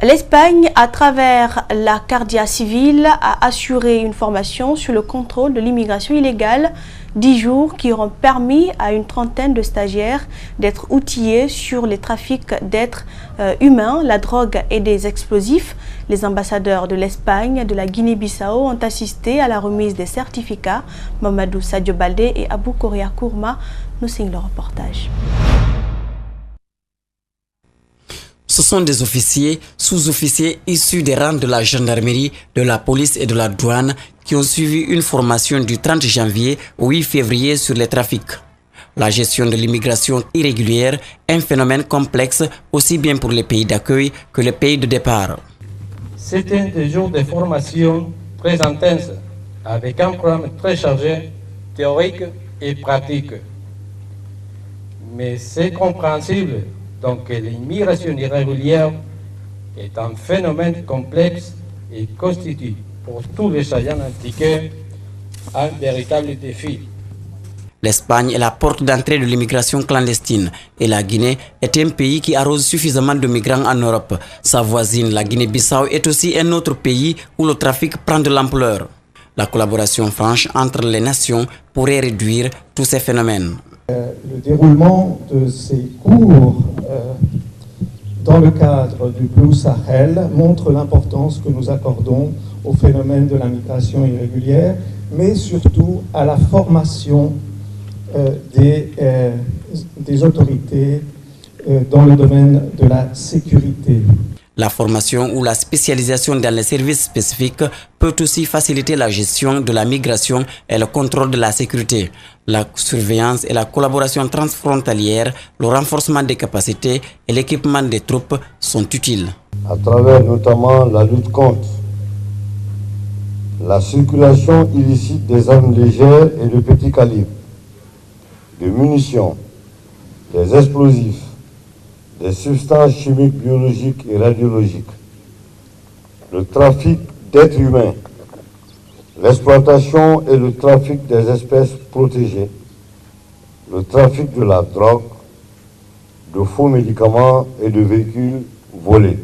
L'Espagne, à travers la Guardia Civile, a assuré une formation sur le contrôle de l'immigration illégale, 10 jours qui auront permis à une trentaine de stagiaires d'être outillés sur les trafics d'êtres humains, la drogue et des explosifs. Les ambassadeurs de l'Espagne et de la Guinée-Bissau ont assisté à la remise des certificats. Mamadou Sadio Baldé et Abou Korea Kourma nous signent le reportage. Ce sont des officiers, sous-officiers issus des rangs de la gendarmerie, de la police et de la douane qui ont suivi une formation du 30 janvier au 8 février sur les trafics. La gestion de l'immigration irrégulière est un phénomène complexe aussi bien pour les pays d'accueil que les pays de départ. C'était des jours de formation très intenses, avec un programme très chargé, théorique et pratique. Mais c'est compréhensible. Donc l'immigration irrégulière est un phénomène complexe et constitue pour tous les Sahéliens impliqués un véritable défi. L'Espagne est la porte d'entrée de l'immigration clandestine et la Guinée est un pays qui arrose suffisamment de migrants en Europe. Sa voisine, la Guinée-Bissau, est aussi un autre pays où le trafic prend de l'ampleur. La collaboration franche entre les nations pourrait réduire tous ces phénomènes. Le déroulement de ces cours dans le cadre du Blue Sahel montre l'importance que nous accordons au phénomène de la migration irrégulière, mais surtout à la formation des autorités dans le domaine de la sécurité. La formation ou la spécialisation dans les services spécifiques peut aussi faciliter la gestion de la migration et le contrôle de la sécurité. La surveillance et la collaboration transfrontalière, le renforcement des capacités et l'équipement des troupes sont utiles. À travers notamment la lutte contre la circulation illicite des armes légères et de petit calibre, des munitions, des explosifs, des substances chimiques, biologiques et radiologiques, le trafic d'êtres humains, l'exploitation et le trafic des espèces protégées, le trafic de la drogue, de faux médicaments et de véhicules volés.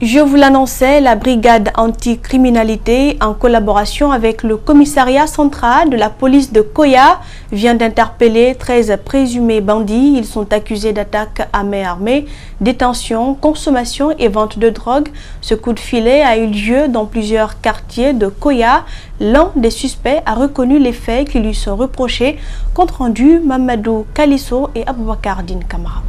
Je vous l'annonçais, la brigade anticriminalité, en collaboration avec le commissariat central de la police de Koya, vient d'interpeller 13 présumés bandits. Ils sont accusés d'attaques à main armée, détention, consommation et vente de drogue. Ce coup de filet a eu lieu dans plusieurs quartiers de Koya. L'un des suspects a reconnu les faits qui lui sont reprochés. Compte rendu, Mamadou Kalisso et Aboubakar Din Kamara.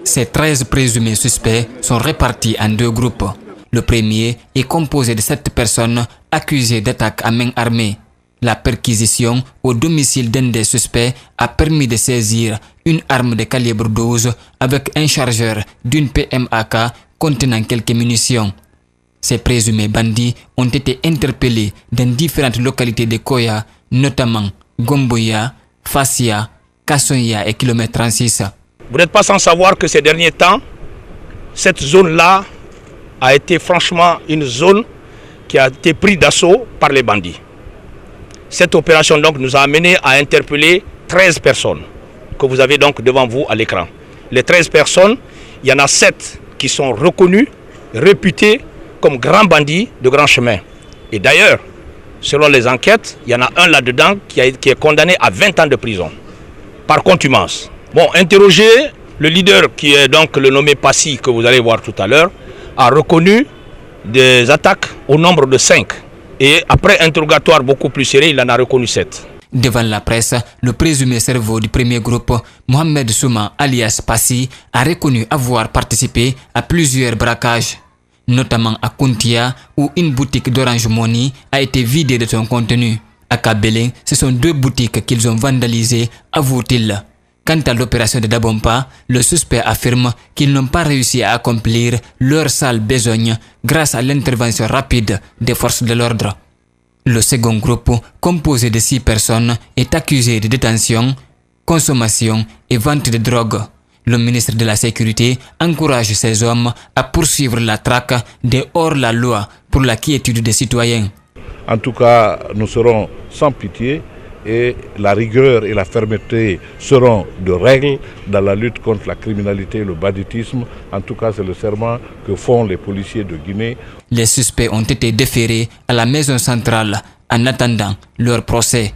Ces 13 présumés suspects sont répartis en 2 groupes. Le premier est composé de 7 personnes accusées d'attaque à main armée. La perquisition au domicile d'un des suspects a permis de saisir une arme de calibre 12 avec un chargeur d'une PMAK contenant quelques munitions. Ces présumés bandits ont été interpellés dans différentes localités de Koya, notamment Gomboya, Fassia, Kassonya et Kilomètre 36. Vous n'êtes pas sans savoir que ces derniers temps, cette zone-là a été franchement une zone qui a été prise d'assaut par les bandits. Cette opération donc nous a amené à interpeller 13 personnes que vous avez donc devant vous à l'écran. Les 13 personnes, il y en a 7 qui sont reconnus, réputés comme grands bandits de grand chemin. Et d'ailleurs, selon les enquêtes, il y en a un là-dedans qui est condamné à 20 ans de prison par contumace. Bon, interrogé, le leader qui est donc le nommé Passy, que vous allez voir tout à l'heure, a reconnu des attaques au nombre de 5. Et après interrogatoire beaucoup plus serré, il en a reconnu 7. Devant la presse, le présumé cerveau du premier groupe, Mohamed Souma alias Passy, a reconnu avoir participé à plusieurs braquages, notamment à Kuntia, où une boutique d'Orange Money a été vidée de son contenu. À Kabelin, ce sont 2 boutiques qu'ils ont vandalisées, avoue-t-il. Quant à l'opération de Dabompa, le suspect affirme qu'ils n'ont pas réussi à accomplir leur sale besogne grâce à l'intervention rapide des forces de l'ordre. Le second groupe, composé de 6 personnes, est accusé de détention, consommation et vente de drogue. Le ministre de la Sécurité encourage ces hommes à poursuivre la traque des hors-la-loi pour la quiétude des citoyens. En tout cas, nous serons sans pitié et la rigueur et la fermeté seront de règle dans la lutte contre la criminalité et le banditisme. En tout cas, c'est le serment que font les policiers de Guinée. Les suspects ont été déférés à la maison centrale en attendant leur procès.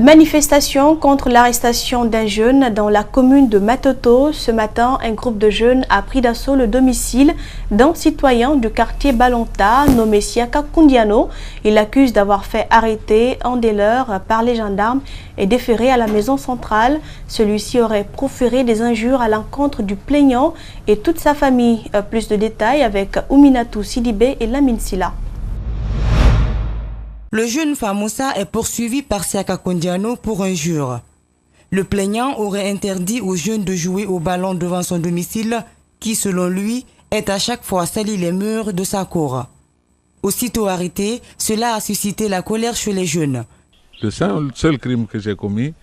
Manifestation contre l'arrestation d'un jeune dans la commune de Matoto. Ce matin, un groupe de jeunes a pris d'assaut le domicile d'un citoyen du quartier Balonta, nommé Siaka Kundiano. Il l'accuse d'avoir fait arrêter en délire par les gendarmes et déféré à la maison centrale. Celui-ci aurait proféré des injures à l'encontre du plaignant et toute sa famille. Plus de détails avec Ouminatou Sidibé et Lamine Silla. Le jeune Famoussa est poursuivi par Siaka Kundiano pour injure. Le plaignant aurait interdit aux jeunes de jouer au ballon devant son domicile, qui, selon lui, est à chaque fois sali les murs de sa cour. Aussitôt arrêté, cela a suscité la colère chez les jeunes. Le seul crime que j'ai commis,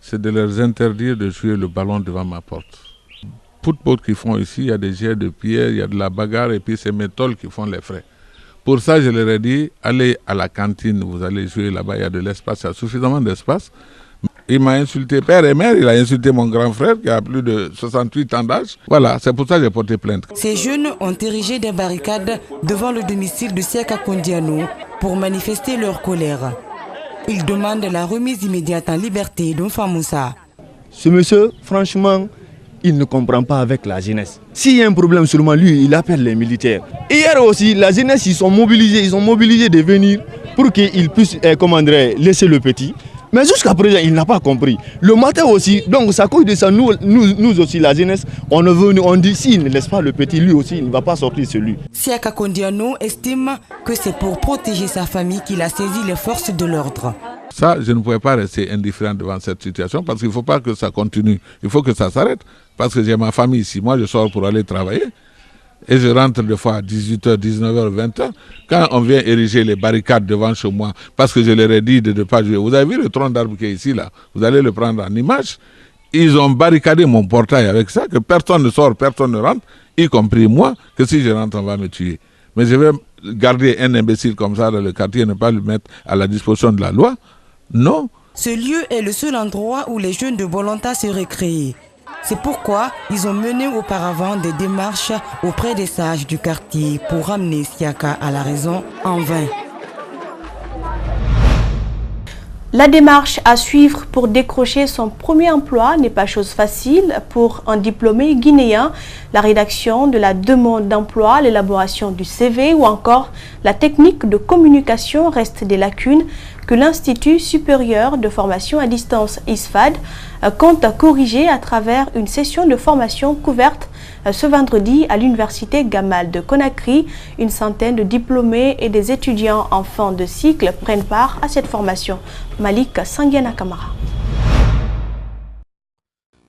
c'est de leur interdire de jouer le ballon devant ma porte. Football qu'ils font ici, il y a des jets de pierre, il y a de la bagarre et puis c'est mes tôles qui font les frais. Pour ça, je leur ai dit, allez à la cantine, vous allez jouer là-bas, il y a de l'espace, il y a suffisamment d'espace. Il m'a insulté père et mère, il a insulté mon grand frère qui a plus de 68 ans d'âge. Voilà, c'est pour ça que j'ai porté plainte. Ces jeunes ont érigé des barricades devant le domicile de Siaka Kundiano pour manifester leur colère. Ils demandent la remise immédiate en liberté d'un Famoussa. Ce monsieur, franchement, il ne comprend pas avec la jeunesse. S'il y a un problème seulement, lui, il appelle les militaires. Hier aussi, la jeunesse, ils sont mobilisés de venir pour qu'ils puissent, laisser le petit. Mais jusqu'à présent, il n'a pas compris. Le matin aussi, donc ça cause de ça, nous aussi, la jeunesse, on dit s'il ne laisse pas le petit, lui aussi, il ne va pas sortir celui. Siaka Kundiano estime que c'est pour protéger sa famille qu'il a saisi les forces de l'ordre. Ça, je ne pouvais pas rester indifférent devant cette situation parce qu'il ne faut pas que ça continue. Il faut que ça s'arrête parce que j'ai ma famille ici. Moi, je sors pour aller travailler et je rentre des fois à 18h, 19h, 20h. Quand on vient ériger les barricades devant chez moi parce que je leur ai dit de ne pas jouer. Vous avez vu le tronc d'arbre qui est ici, là? Vous allez le prendre en image. Ils ont barricadé mon portail avec ça, que personne ne sort, personne ne rentre, y compris moi, que si je rentre, on va me tuer. Mais je vais garder un imbécile comme ça dans le quartier et ne pas le mettre à la disposition de la loi. Non. Ce lieu est le seul endroit où les jeunes de Bolonta se récréent. C'est pourquoi ils ont mené auparavant des démarches auprès des sages du quartier pour ramener Siaka à la raison en vain. La démarche à suivre pour décrocher son premier emploi n'est pas chose facile pour un diplômé guinéen. La rédaction de la demande d'emploi, l'élaboration du CV ou encore la technique de communication restent des lacunes que l'Institut supérieur de formation à distance ISFAD compte corriger à travers une session de formation couverte ce vendredi à l'université Gamal de Conakry. Une centaine de diplômés et des étudiants en fin de cycle prennent part à cette formation. Malik Sangiana Kamara.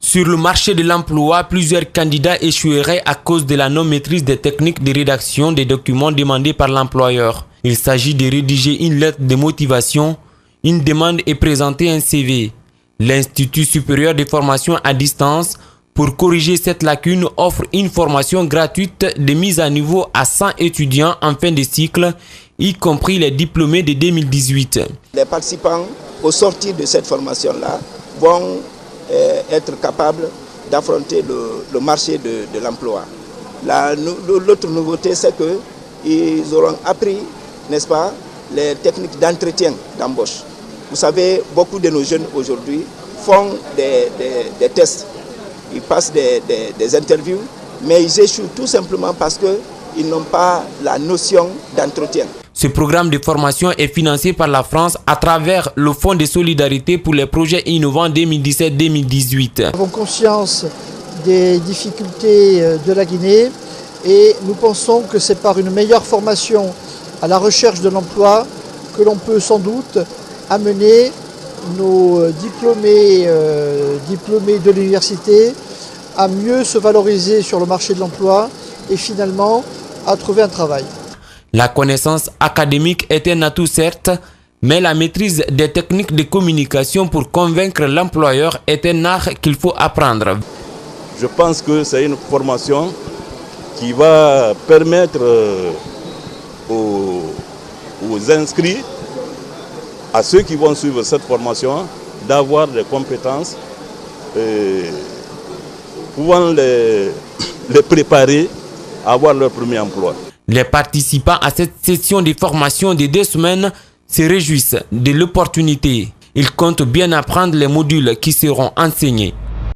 Sur le marché de l'emploi, plusieurs candidats échoueraient à cause de la non-maîtrise des techniques de rédaction des documents demandés par l'employeur. Il s'agit de rédiger une lettre de motivation, une demande et présenter un CV. L'Institut supérieur de formation à distance, pour corriger cette lacune, offre une formation gratuite de mise à niveau à 100 étudiants en fin de cycle, y compris les diplômés de 2018. Les participants, au sortir de cette formation-là, vont être capables d'affronter le marché de l'emploi. L'autre nouveauté, c'est qu'ils auront appris, n'est-ce pas, les techniques d'entretien, d'embauche. Vous savez, beaucoup de nos jeunes aujourd'hui font des tests. Ils passent des interviews, mais ils échouent tout simplement parce qu'ils n'ont pas la notion d'entretien. Ce programme de formation est financé par la France à travers le Fonds de solidarité pour les projets innovants 2017-2018. Nous avons conscience des difficultés de la Guinée et nous pensons que c'est par une meilleure formation à la recherche de l'emploi que l'on peut sans doute amener nos diplômés de l'université à mieux se valoriser sur le marché de l'emploi et finalement à trouver un travail. La connaissance académique est un atout certes, mais la maîtrise des techniques de communication pour convaincre l'employeur est un art qu'il faut apprendre. Je pense que c'est une formation qui va permettre aux inscrits à ceux qui vont suivre cette formation d'avoir des compétences pouvant les préparer à avoir leur premier emploi. Les participants à cette session de formation de 2 semaines se réjouissent de l'opportunité. Ils comptent bien apprendre les modules qui seront enseignés.